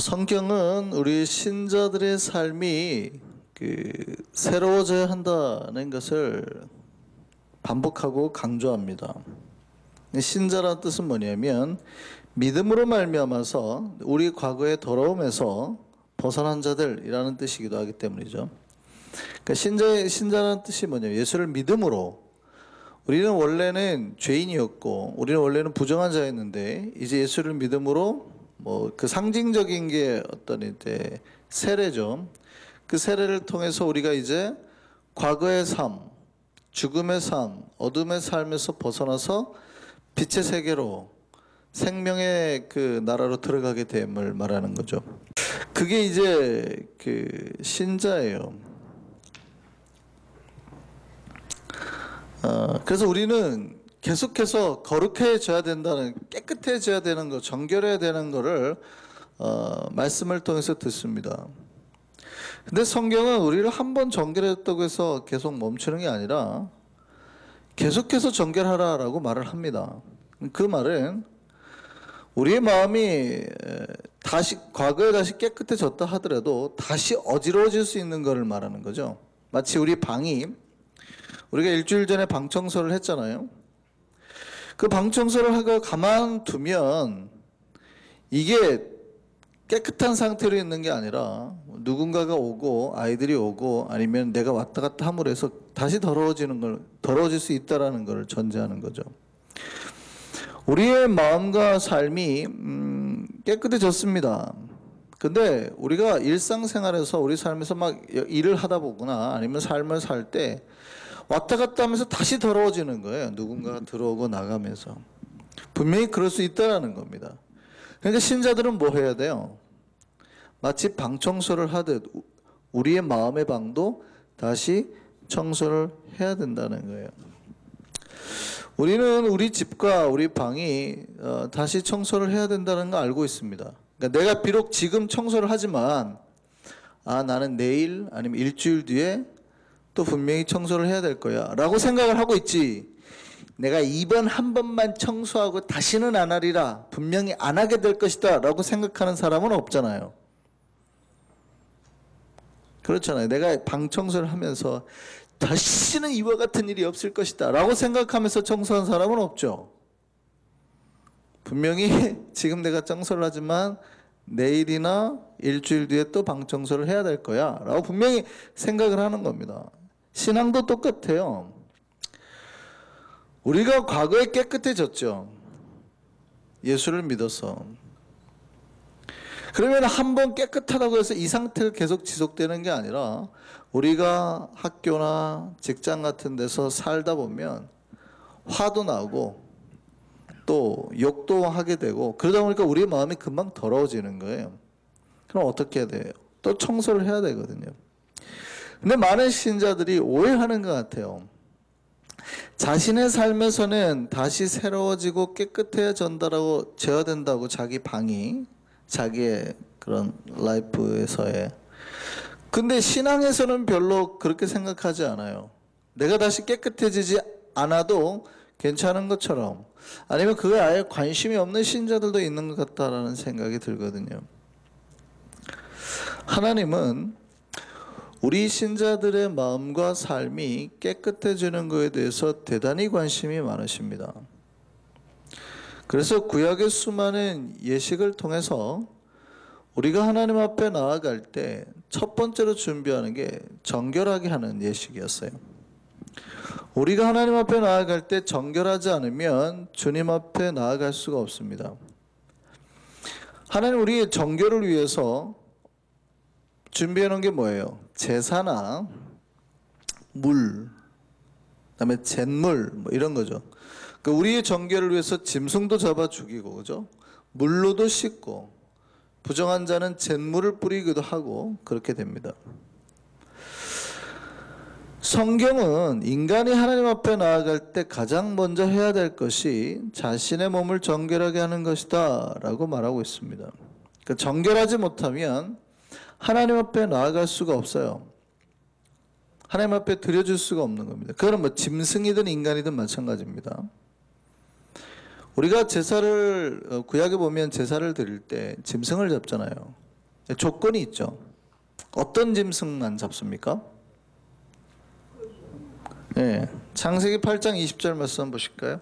성경은 우리 신자들의 삶이 새로워져야 한다는 것을 반복하고 강조합니다. 신자라는 뜻은 뭐냐면 믿음으로 말미암아서 우리 과거의 더러움에서 벗어난 자들이라는 뜻이기도 하기 때문이죠. 그러니까 신자라는 뜻이 뭐냐면 예수를 믿음으로, 우리는 원래는 죄인이었고 우리는 원래는 부정한 자였는데 이제 예수를 믿음으로 그 상징적인 게 어떤 이제 세례죠. 그 세례를 통해서 우리가 이제 과거의 삶, 죽음의 삶, 어둠의 삶에서 벗어나서 빛의 세계로, 생명의 그 나라로 들어가게 됨을 말하는 거죠. 그게 이제 그 신자예요. 그래서 우리는 계속해서 거룩해져야 된다는, 깨끗해져야 되는 거, 정결해야 되는 거를 말씀을 통해서 듣습니다. 근데 성경은 우리를 한번 정결했다고 해서 계속 멈추는 게 아니라 계속해서 정결하라라고 말을 합니다. 그 말은 우리의 마음이 과거에 다시 깨끗해졌다 하더라도 다시 어지러워질 수 있는 것을 말하는 거죠. 마치 우리 방이, 우리가 일주일 전에 방 청소를 했잖아요. 그 방 청소를 하고 가만두면 이게 깨끗한 상태로 있는 게 아니라 누군가가 오고 아이들이 오고 아니면 내가 왔다 갔다 함으로 해서 다시 더러워질 수 있다는 걸 전제하는 거죠. 우리의 마음과 삶이 깨끗해졌습니다. 근데 우리가 일상생활에서 우리 삶에서 막 일을 하다 보거나 아니면 삶을 살 때 왔다 갔다 하면서 다시 더러워지는 거예요. 누군가가 들어오고 나가면서. 분명히 그럴 수 있다는 겁니다. 그러니까 신자들은 뭐 해야 돼요? 마치 방 청소를 하듯 우리의 마음의 방도 다시 청소를 해야 된다는 거예요. 우리는 우리 집과 우리 방이 다시 청소를 해야 된다는 거 알고 있습니다. 그러니까 내가 비록 지금 청소를 하지만 나는 내일 아니면 일주일 뒤에 또 분명히 청소를 해야 될 거야 라고 생각을 하고 있지, 내가 이번 한 번만 청소하고 다시는 안 하리라, 분명히 안 하게 될 것이다 라고 생각하는 사람은 없잖아요. 그렇잖아요. 내가 방 청소를 하면서 다시는 이와 같은 일이 없을 것이다 라고 생각하면서 청소한 사람은 없죠. 분명히 지금 내가 청소를 하지만 내일이나 일주일 뒤에 또 방 청소를 해야 될 거야 라고 분명히 생각을 하는 겁니다. 신앙도 똑같아요. 우리가 과거에 깨끗해졌죠. 예수를 믿어서. 그러면 한번 깨끗하다고 해서 이 상태가 계속 지속되는 게 아니라 우리가 학교나 직장 같은 데서 살다 보면 화도 나고 또 욕도 하게 되고 그러다 보니까 우리의 마음이 금방 더러워지는 거예요. 그럼 어떻게 해야 돼요? 또 청소를 해야 되거든요. 근데 많은 신자들이 오해하는 것 같아요. 자신의 삶에서는 다시 새로워지고 깨끗해져야 된다고, 자기 방이, 자기의 그런 라이프에서의. 근데 신앙에서는 별로 그렇게 생각하지 않아요. 내가 다시 깨끗해지지 않아도 괜찮은 것처럼, 아니면 그거에 아예 관심이 없는 신자들도 있는 것 같다라는 생각이 들거든요. 하나님은 우리 신자들의 마음과 삶이 깨끗해지는 것에 대해서 대단히 관심이 많으십니다. 그래서 구약의 수많은 예식을 통해서 우리가 하나님 앞에 나아갈 때 첫 번째로 준비하는 게 정결하게 하는 예식이었어요. 우리가 하나님 앞에 나아갈 때 정결하지 않으면 주님 앞에 나아갈 수가 없습니다. 하나님 우리의 정결을 위해서 준비해 놓은 게 뭐예요? 제사나 물, 그다음에 잿물 이런 거죠. 그러니까 우리의 정결을 위해서 짐승도 잡아 죽이고, 그죠? 물로도 씻고, 부정한 자는 잿물을 뿌리기도 하고 그렇게 됩니다. 성경은 인간이 하나님 앞에 나아갈 때 가장 먼저 해야 될 것이 자신의 몸을 정결하게 하는 것이다 라고 말하고 있습니다. 그러니까 정결하지 못하면 하나님 앞에 나아갈 수가 없어요. 하나님 앞에 드려줄 수가 없는 겁니다. 그거는 뭐 짐승이든 인간이든 마찬가지입니다. 우리가 제사를 구약에 보면 제사를 드릴 때 짐승을 잡잖아요. 조건이 있죠. 어떤 짐승만 잡습니까? 네, 창세기 8장 20절 말씀 보실까요?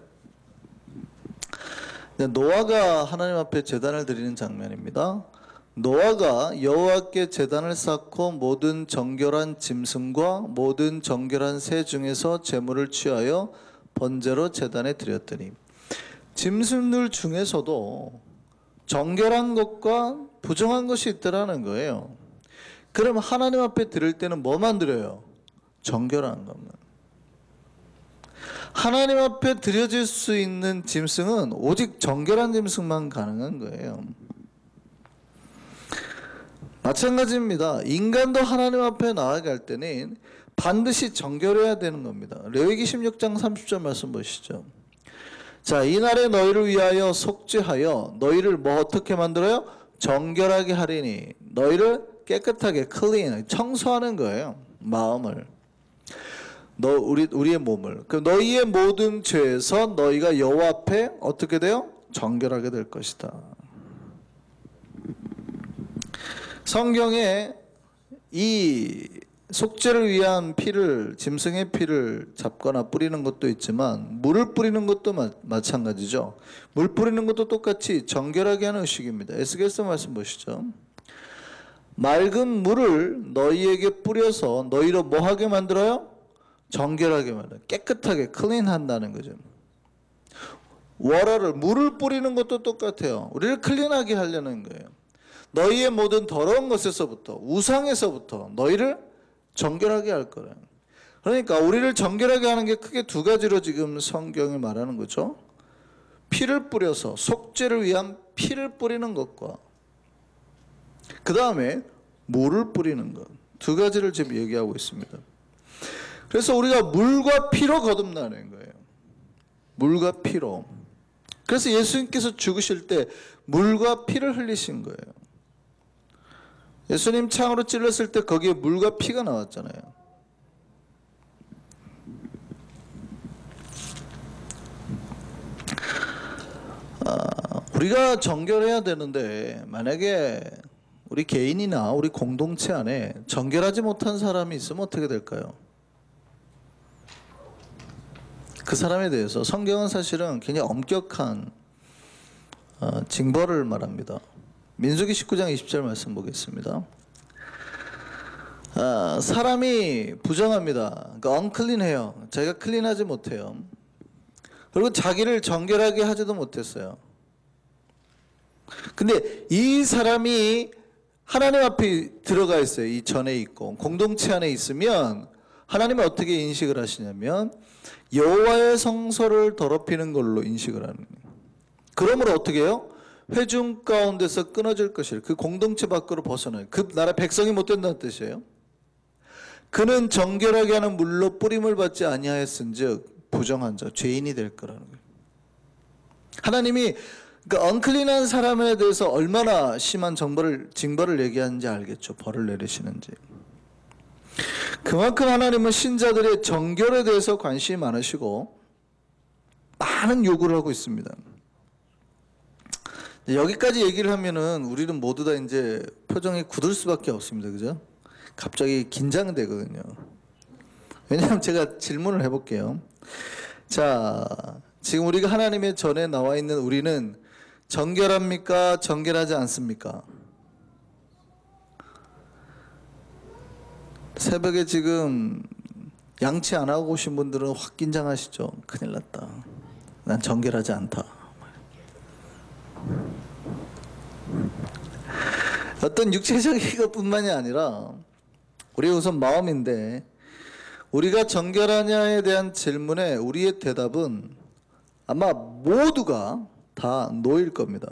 노아가 하나님 앞에 제단을 드리는 장면입니다. 노아가 여호와께 제단을 쌓고 모든 정결한 짐승과 모든 정결한 새 중에서 제물을 취하여 번제로 제단에 드렸더니, 짐승들 중에서도 정결한 것과 부정한 것이 있더라는 거예요. 그럼 하나님 앞에 드릴 때는 뭐만 드려요? 정결한 것만. 하나님 앞에 드려질 수 있는 짐승은 오직 정결한 짐승만 가능한 거예요. 마찬가지입니다. 인간도 하나님 앞에 나아갈 때는 반드시 정결해야 되는 겁니다. 레위기 16장 30절 말씀 보시죠. 자, 이날에 너희를 위하여 속죄하여 너희를 뭐 어떻게 만들어요? 정결하게 하리니, 너희를 깨끗하게 클린, 청소하는 거예요. 마음을, 우리의 몸을. 그 너희의 모든 죄에서 너희가 여호와 앞에 어떻게 돼요? 정결하게 될 것이다. 성경에 이 속죄를 위한 피를, 짐승의 피를 잡거나 뿌리는 것도 있지만 물을 뿌리는 것도 마찬가지죠. 물 뿌리는 것도 똑같이 정결하게 하는 의식입니다. 에스겔서 말씀 보시죠. 맑은 물을 너희에게 뿌려서 너희로 뭐하게 만들어요? 정결하게 만들어요. 깨끗하게 클린한다는 거죠. 워러를, 물을 뿌리는 것도 똑같아요. 우리를 클린하게 하려는 거예요. 너희의 모든 더러운 것에서부터, 우상에서부터 너희를 정결하게 할 거예요. 그러니까 우리를 정결하게 하는 게 크게 두 가지로 지금 성경이 말하는 거죠. 피를 뿌려서, 속죄를 위한 피를 뿌리는 것과 그 다음에 물을 뿌리는 것, 두 가지를 지금 얘기하고 있습니다. 그래서 우리가 물과 피로 거듭나는 거예요. 물과 피로. 그래서 예수님께서 죽으실 때 물과 피를 흘리신 거예요. 예수님 창으로 찔렀을 때 거기에 물과 피가 나왔잖아요. 우리가 정결해야 되는데 만약에 우리 개인이나 우리 공동체 안에 정결하지 못한 사람이 있으면 어떻게 될까요? 그 사람에 대해서 성경은 사실은 굉장히 엄격한 징벌을 말합니다. 민수기 19장 20절 말씀 보겠습니다. 사람이 부정합니다. 그러니까 언클린해요. 자기가 클린하지 못해요. 그리고 자기를 정결하게 하지도 못했어요. 근데 이 사람이 하나님 앞에 들어가 있어요. 이 전에 있고 공동체 안에 있으면 하나님은 어떻게 인식을 하시냐면 여호와의 성소를 더럽히는 걸로 인식을 하는 거예요. 그러므로 어떻게 해요? 회중 가운데서 끊어질 것이에요. 그 공동체 밖으로 벗어나요. 그 나라 백성이 못 된다는 뜻이에요. 그는 정결하게 하는 물로 뿌림을 받지 아니하였은즉 부정한 자, 죄인이 될 거라는 거예요. 하나님이 그 언클린한 사람에 대해서 얼마나 심한 징벌을 얘기하는지 알겠죠. 벌을 내리시는지. 그만큼 하나님은 신자들의 정결에 대해서 관심이 많으시고 많은 요구를 하고 있습니다. 여기까지 얘기를 하면은 우리는 모두 다 이제 표정이 굳을 수밖에 없습니다. 그죠? 갑자기 긴장되거든요. 왜냐하면 제가 질문을 해볼게요. 자, 지금 우리가 하나님의 전에 나와 있는 우리는 정결합니까? 정결하지 않습니까? 새벽에 지금 양치 안 하고 오신 분들은 확 긴장하시죠? 큰일 났다. 난 정결하지 않다. 어떤 육체적인 것뿐만이 아니라 우리의 우선 마음인데, 우리가 정결하냐에 대한 질문에 우리의 대답은 아마 모두가 다 노일 겁니다.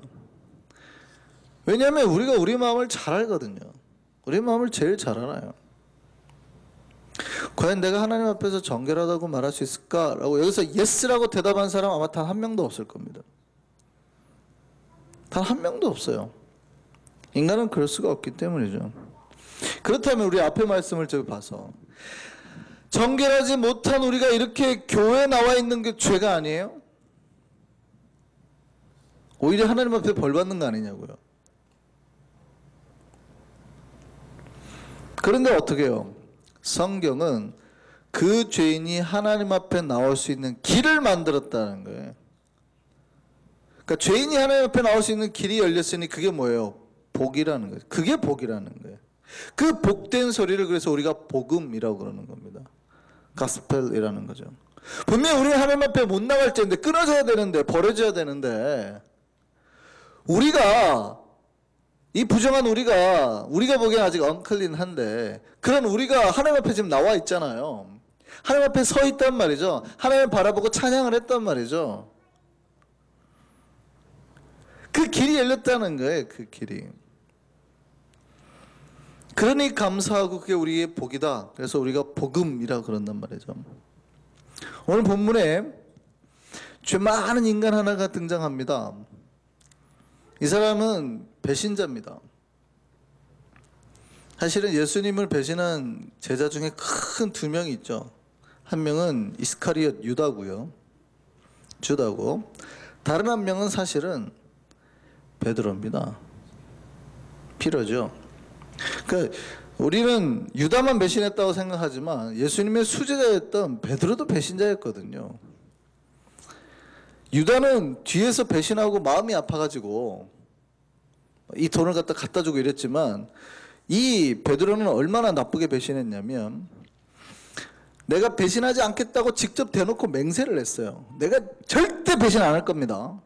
왜냐하면 우리가 우리 마음을 잘 알거든요. 우리 마음을 제일 잘 알아요. 과연 내가 하나님 앞에서 정결하다고 말할 수 있을까라고 여기서 예스라고 대답한 사람 아마 단 한 명도 없을 겁니다. 단 한 명도 없어요. 인간은 그럴 수가 없기 때문이죠. 그렇다면 우리 앞에 말씀을 좀 봐서 정결하지 못한 우리가 이렇게 교회에 나와 있는 게 죄가 아니에요? 오히려 하나님 앞에 벌 받는 거 아니냐고요. 그런데 어떻게 해요? 성경은 그 죄인이 하나님 앞에 나올 수 있는 길을 만들었다는 거예요. 그러니까 죄인이 하나님 앞에 나올 수 있는 길이 열렸으니 그게 뭐예요? 복이라는 거예요. 그게 복이라는 거예요. 그 복된 소리를 그래서 우리가 복음이라고 그러는 겁니다. 가스펠이라는 거죠. 분명히 우리 하나님 앞에 못 나갈 때인데, 끊어져야 되는데, 버려져야 되는데, 우리가 이 부정한 우리가 보기엔 아직 언클린한데, 그런 우리가 하나님 앞에 지금 나와 있잖아요. 하나님 앞에 서 있단 말이죠. 하나님을 바라보고 찬양을 했단 말이죠. 그 길이 열렸다는 거예요. 그 길이. 그러니 감사하고 그게 우리의 복이다. 그래서 우리가 복음이라고 그런단 말이죠. 오늘 본문에 죄 많은 인간 하나가 등장합니다. 이 사람은 배신자입니다. 사실은 예수님을 배신한 제자 중에 큰 두 명이 있죠. 한 명은 이스카리엇 유다고요. 주다고. 다른 한 명은 사실은 베드로입니다. 피로죠. 그러니까 우리는 유다만 배신했다고 생각하지만 예수님의 수제자였던 베드로도 배신자였거든요. 유다는 뒤에서 배신하고 마음이 아파가지고 이 돈을 갖다 주고 이랬지만, 이 베드로는 얼마나 나쁘게 배신했냐면, 내가 배신하지 않겠다고 직접 대놓고 맹세를 했어요. 내가 절대 배신 안 할 겁니다.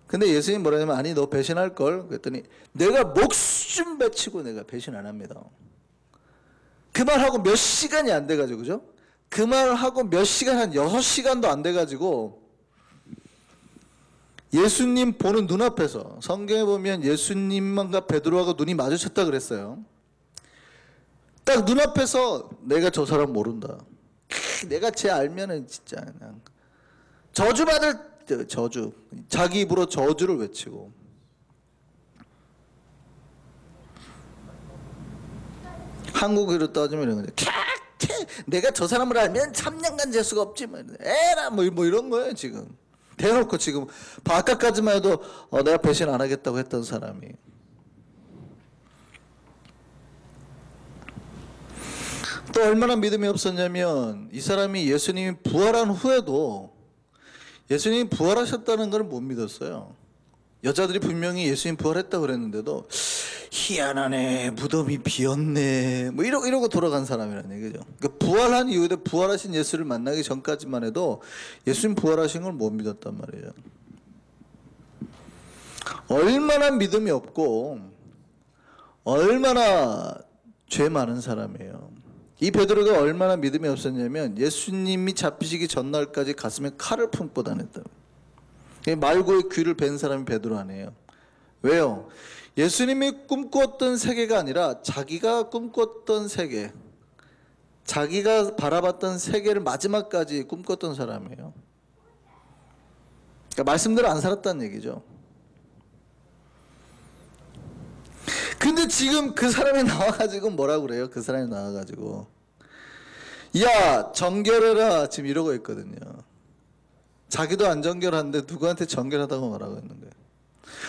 근데 예수님이 뭐라 하냐면, 아니 너 배신할 걸? 그랬더니 내가 목숨 바치고 내가 배신 안 합니다. 그 말하고 몇 시간이 안 돼가지고, 그죠? 그 말하고 몇 시간, 한 6시간도 안 돼가지고 예수님 보는 눈앞에서, 성경에 보면 예수님과 베드로하고 눈이 마주쳤다 그랬어요. 딱 눈앞에서 내가 저 사람 모른다. 내가 쟤 알면은 진짜 그냥 저주받을, 저주, 자기 입으로 저주를 외치고, 한국어로 따지면 이런 거죠. 내가 저 사람을 알면 3년간 재수가 없지 뭐, 에라 뭐 이런 거예요. 지금 대놓고 지금 바깥까지만 해도 내가 배신 안 하겠다고 했던 사람이. 또 얼마나 믿음이 없었냐면, 이 사람이 예수님이 부활한 후에도 예수님이 부활하셨다는 걸 못 믿었어요. 여자들이 분명히 예수님 부활했다고 그랬는데도 희한하네, 무덤이 비었네, 뭐 이러고 돌아간 사람이라는 얘기죠. 그러니까 부활한 이후에 부활하신 예수를 만나기 전까지만 해도 예수님 부활하신 걸 못 믿었단 말이에요. 얼마나 믿음이 없고 얼마나 죄 많은 사람이에요. 이 베드로가 얼마나 믿음이 없었냐면, 예수님이 잡히시기 전날까지 가슴에 칼을 품고 다녔다고. 말고의 귀를 벤 사람이 베드로 아니에요. 왜요? 예수님이 꿈꾸었던 세계가 아니라 자기가 꿈꿨던 세계, 자기가 바라봤던 세계를 마지막까지 꿈꿨던 사람이에요. 그러니까 말씀대로 안 살았다는 얘기죠. 근데 지금 그 사람이 나와가지고 뭐라고 그래요? 그 사람이 나와가지고 야 정결해라 지금 이러고 있거든요. 자기도 안 정결한데 누구한테 정결하다고 말하고 있는 거예요.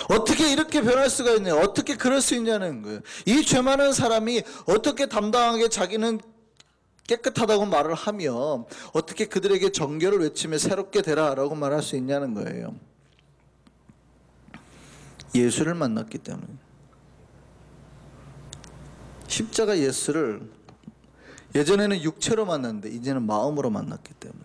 어떻게 이렇게 변할 수가 있냐, 어떻게 그럴 수 있냐는 거예요. 이 죄 많은 사람이 어떻게 담당하게 자기는 깨끗하다고 말을 하며 어떻게 그들에게 정결을 외치며 새롭게 되라 라고 말할 수 있냐는 거예요. 예수를 만났기 때문에. 십자가 예수를 예전에는 육체로 만났는데 이제는 마음으로 만났기 때문에.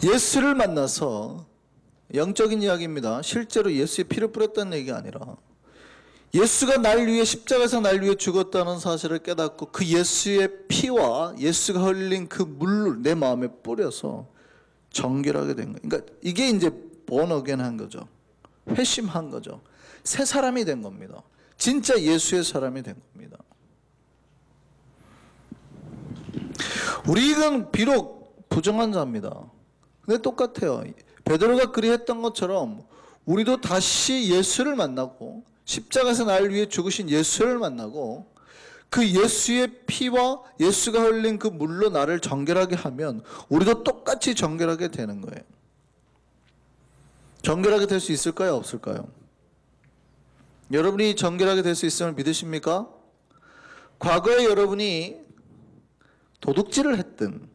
예수를 만나서, 영적인 이야기입니다. 실제로 예수의 피를 뿌렸다는 얘기가 아니라 예수가 날 위해, 십자가에서 날 위해 죽었다는 사실을 깨닫고 그 예수의 피와 예수가 흘린 그 물을 내 마음에 뿌려서 정결하게 된 거예요. 그러니까 이게 이제 born again 한 거죠. 회심한 거죠. 새 사람이 된 겁니다. 진짜 예수의 사람이 된 겁니다. 우리는 비록 부정한 자입니다. 근데 똑같아요. 베드로가 그리했던 것처럼 우리도 다시 예수를 만나고, 십자가에서 날 위해 죽으신 예수를 만나고, 그 예수의 피와 예수가 흘린 그 물로 나를 정결하게 하면 우리도 똑같이 정결하게 되는 거예요. 정결하게 될 수 있을까요? 없을까요? 여러분이 정결하게 될 수 있음을 믿으십니까? 과거에 여러분이 도둑질을 했든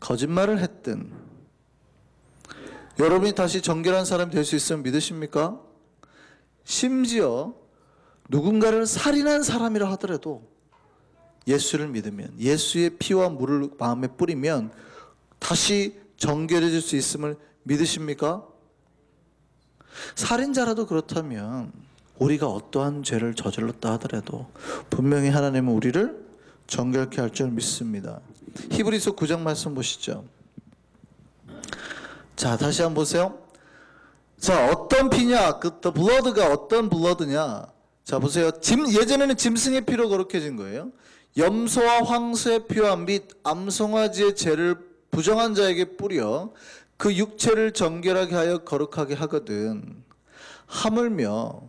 거짓말을 했든 여러분이 다시 정결한 사람이 될 수 있음을 믿으십니까? 심지어 누군가를 살인한 사람이라 하더라도 예수를 믿으면, 예수의 피와 물을 마음에 뿌리면 다시 정결해질 수 있음을 믿으십니까? 살인자라도 그렇다면 우리가 어떠한 죄를 저질렀다 하더라도 분명히 하나님은 우리를 정결케 할 줄 믿습니다. 히브리서 9장 말씀 보시죠. 자, 다시 한번 보세요. 자, 어떤 피냐? 그 the blood가 어떤 blood냐? 자, 보세요. 예전에는 짐승의 피로 거룩해진 거예요. 염소와 황소의 피와 및 암송아지의 죄를 부정한 자에게 뿌려 그 육체를 정결하게 하여 거룩하게 하거든. 하물며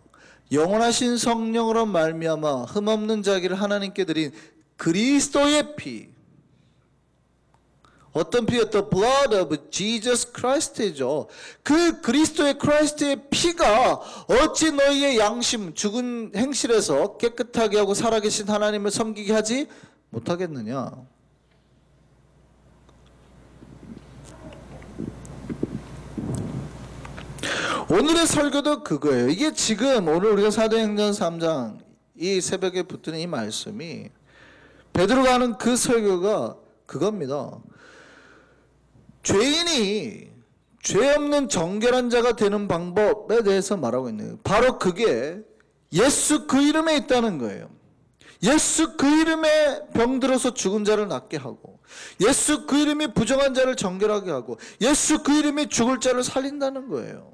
영원하신 성령으로 말미암아 흠없는 자기를 하나님께 드린 그리스도의 피, 어떤 피요? The blood of Jesus Christ이죠. 그 그리스도의 크라이스트의 피가 어찌 너희의 양심, 죽은 행실에서 깨끗하게 하고 살아계신 하나님을 섬기게 하지 못하겠느냐? 오늘의 설교도 그거예요. 이게 지금 오늘 우리가 사도행전 3장 이 새벽에 붙드는 이 말씀이 베드로가 하는 그 설교가 그겁니다. 죄인이 죄 없는 정결한 자가 되는 방법에 대해서 말하고 있는 거예요. 바로 그게 예수 그 이름에 있다는 거예요. 예수 그 이름에 병들어서 죽은 자를 낫게 하고, 예수 그 이름이 부정한 자를 정결하게 하고, 예수 그 이름이 죽을 자를 살린다는 거예요.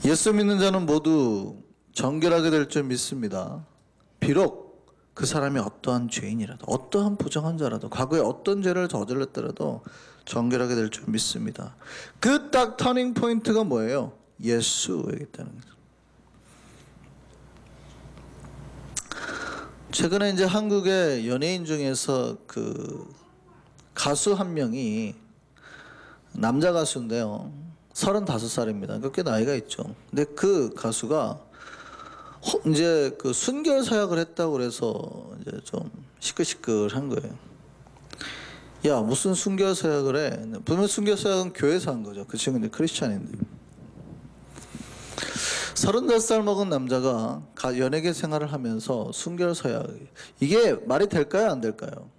예수 믿는 자는 모두 정결하게 될 줄 믿습니다. 비록 그 사람이 어떠한 죄인이라도, 어떠한 부정한 자라도, 과거에 어떤 죄를 저질렀더라도 정결하게 될 줄 믿습니다. 그 딱 터닝 포인트가 뭐예요? 예수이겠다는 거죠. 최근에 이제 한국의 연예인 중에서 그 가수 한 명이, 남자 가수인데요, 35살입니다. 꽤 나이가 있죠. 근데 그 가수가 이제 그 순결 사역을 했다고 그래서 이제 좀 시끌시끌한 거예요. 야, 무슨 순결 사역을 해? 분명 순결 사역은 교회에서 한 거죠. 그 친구는 크리스찬인데. 35살 먹은 남자가 연예계 생활을 하면서 순결 사역, 이게 말이 될까요? 안 될까요?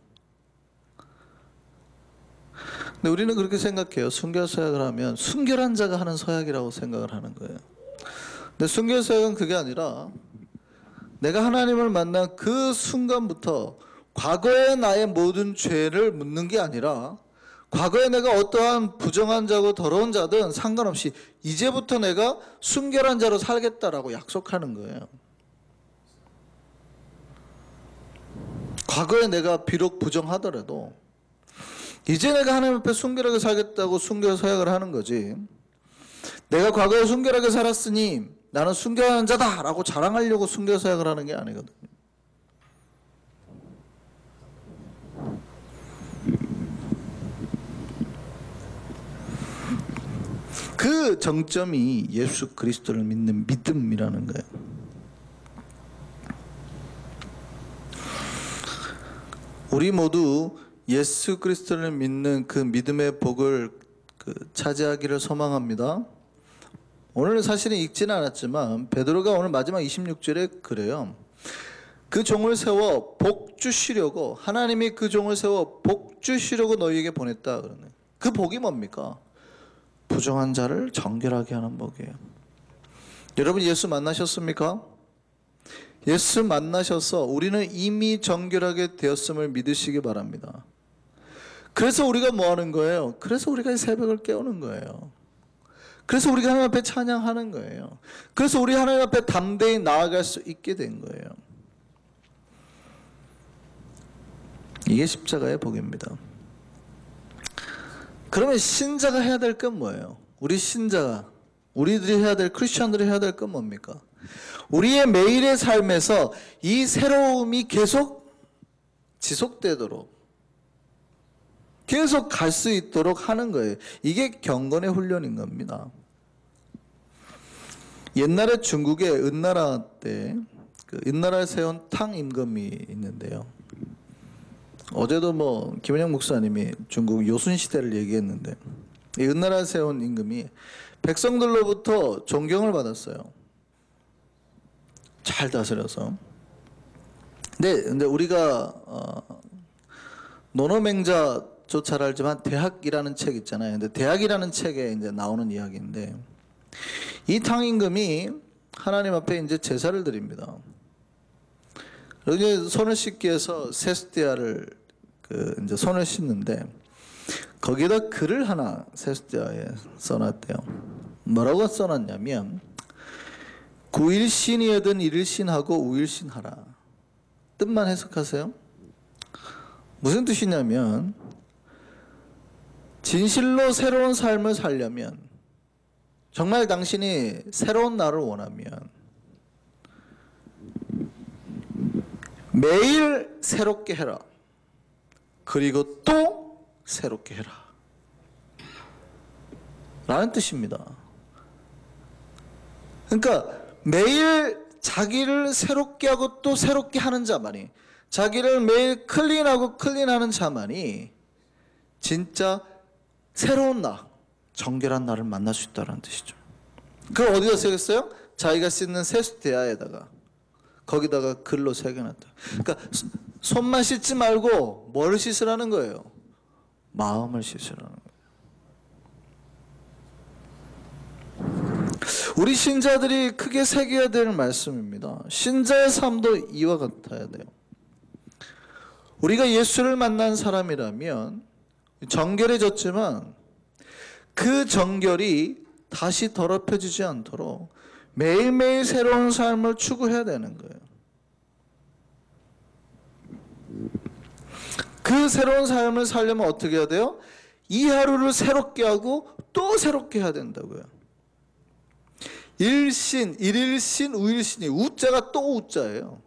근데 우리는 그렇게 생각해요. 순결 사역을 하면 순결한 자가 하는 사역이라고 생각을 하는 거예요. 근데 순결 사역은 그게 아니라 내가 하나님을 만난 그 순간부터 과거의 나의 모든 죄를 묻는 게 아니라, 과거에 내가 어떠한 부정한 자고 더러운 자든 상관없이 이제부터 내가 순결한 자로 살겠다라고 약속하는 거예요. 과거에 내가 비록 부정하더라도 이제 내가 하나님 앞에 순결하게 살겠다고 순결 사역을 하는 거지, 내가 과거에 순결하게 살았으니 나는 순결한 자다라고 자랑하려고 순결 사역을 하는 게 아니거든요. 그 정점이 예수 그리스도를 믿는 믿음이라는 거예요. 우리 모두 예수 그리스도를 믿는 그 믿음의 복을 차지하기를 소망합니다. 오늘 사실은 읽지는 않았지만 베드로가 오늘 마지막 26절에 그래요. 그 종을 세워 복 주시려고, 하나님이 그 종을 세워 복 주시려고 너희에게 보냈다 그러네. 그 복이 뭡니까? 부정한 자를 정결하게 하는 복이에요. 여러분 예수 만나셨습니까? 예수 만나셔서 우리는 이미 정결하게 되었음을 믿으시기 바랍니다. 그래서 우리가 뭐 하는 거예요? 그래서 우리가 이 새벽을 깨우는 거예요. 그래서 우리가 하나님 앞에 찬양하는 거예요. 그래서 우리 하나님 앞에 담대히 나아갈 수 있게 된 거예요. 이게 십자가의 복입니다. 그러면 신자가 해야 될 건 뭐예요? 우리 신자가 우리들이 해야 될, 크리스천들이 해야 될 건 뭡니까? 우리의 매일의 삶에서 이 새로움이 계속 지속되도록, 계속 갈 수 있도록 하는 거예요. 이게 경건의 훈련인 겁니다. 옛날에 중국의 은나라 때 그 은나라에 세운 탕 임금이 있는데요. 어제도 김은영 목사님이 중국 요순 시대를 얘기했는데, 이 은나라에 세운 임금이 백성들로부터 존경을 받았어요. 잘 다스려서. 근데 우리가 노노맹자조 잘 알지만 대학이라는 책 있잖아요. 근데 대학이라는 책에 이제 나오는 이야기인데, 이 탕 임금이 하나님 앞에 이제 제사를 드립니다. 그리고 이제 손을 씻기 위해서 세스티아를 이제 손을 씻는데, 거기에다 글을 하나 세스티아에 써놨대요. 뭐라고 써놨냐면, 9일신이여든 1일신하고 5일신하라. 뜻만 해석하세요. 무슨 뜻이냐면, 진실로 새로운 삶을 살려면, 정말 당신이 새로운 나를 원하면 매일 새롭게 해라. 그리고 또 새롭게 해라. 라는 뜻입니다. 그러니까 매일 자기를 새롭게 하고 또 새롭게 하는 자만이, 자기를 매일 클린하고 클린하는 자만이 진짜 새로운 나, 정결한 나를 만날 수 있다는 뜻이죠. 그걸 어디다 새겼어요? 자기가 씻는 세스티아에다가, 거기다가 글로 새겨놨다. 그러니까 손만 씻지 말고 뭘 씻으라는 거예요? 마음을 씻으라는 거예요. 우리 신자들이 크게 새겨야 될 말씀입니다. 신자의 삶도 이와 같아야 돼요. 우리가 예수를 만난 사람이라면 정결해졌지만 그 정결이 다시 더럽혀지지 않도록 매일매일 새로운 삶을 추구해야 되는 거예요. 그 새로운 삶을 살려면 어떻게 해야 돼요? 이 하루를 새롭게 하고 또 새롭게 해야 된다고요. 일신, 일일신, 우일신이 우자가 또 우자예요.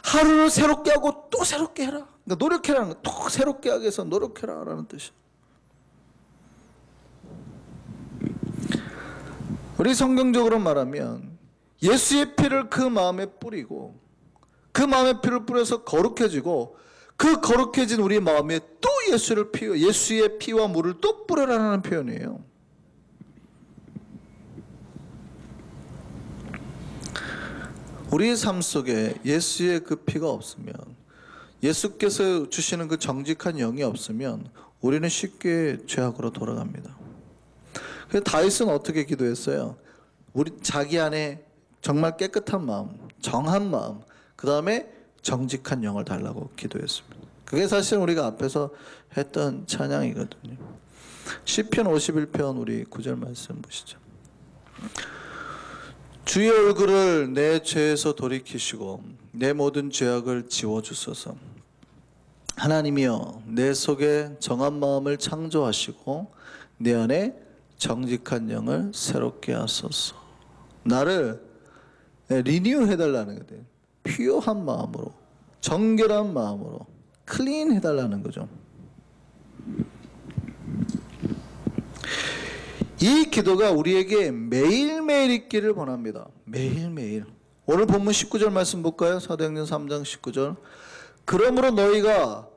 하루를 새롭게 하고 또 새롭게 해라. 그러니까 노력해라는 거. 또 새롭게 하기 위해서 노력해라 라는 뜻이에요. 우리 성경적으로 말하면 예수의 피를 그 마음에 뿌리고, 그 마음에 피를 뿌려서 거룩해지고, 그 거룩해진 우리 마음에 또 예수의 피와 물을 또 뿌려라는 표현이에요. 우리의 삶 속에 예수의 그 피가 없으면, 예수께서 주시는 그 정직한 영이 없으면 우리는 쉽게 죄악으로 돌아갑니다. 그래서 다윗은 어떻게 기도했어요? 우리 자기 안에 정말 깨끗한 마음, 정한 마음, 그 다음에 정직한 영을 달라고 기도했습니다. 그게 사실 우리가 앞에서 했던 찬양이거든요. 시편 51편 우리 9절 말씀 보시죠. 주의 얼굴을 내 죄에서 돌이키시고 내 모든 죄악을 지워주소서. 하나님이여, 내 속에 정한 마음을 창조하시고 내 안에 정직한 영을 새롭게 하소서. 나를 리뉴 해달라는 거예요. 피어한 마음으로, 정결한 마음으로 클린 해달라는 거죠. 이 기도가 우리에게 매일매일 있기를 원합니다. 매일매일. 오늘 본문 19절 말씀 볼까요? 사도행전 3장 19절. 그러므로 너희가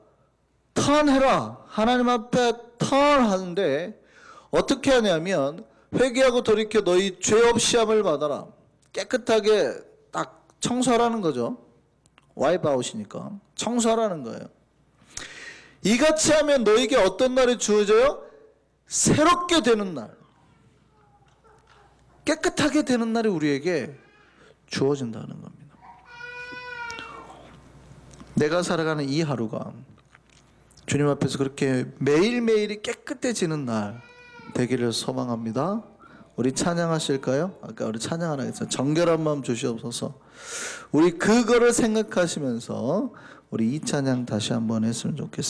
턴해라. 하나님 앞에 턴하는데 어떻게 하냐면 회개하고 돌이켜 너희 죄 없이 함을 받아라. 깨끗하게 딱 청소하라는 거죠. 와이프아웃이니까 청소하라는 거예요. 이같이 하면 너에게 어떤 날이 주어져요? 새롭게 되는 날, 깨끗하게 되는 날이 우리에게 주어진다는 겁니다. 내가 살아가는 이 하루가 주님 앞에서 그렇게 매일매일이 깨끗해지는 날 되기를 소망합니다. 우리 찬양하실까요? 아까 우리 찬양 하나 했어요. 정결한 마음 주시옵소서. 우리 그거를 생각하시면서 우리 이 찬양 다시 한번 했으면 좋겠습니다.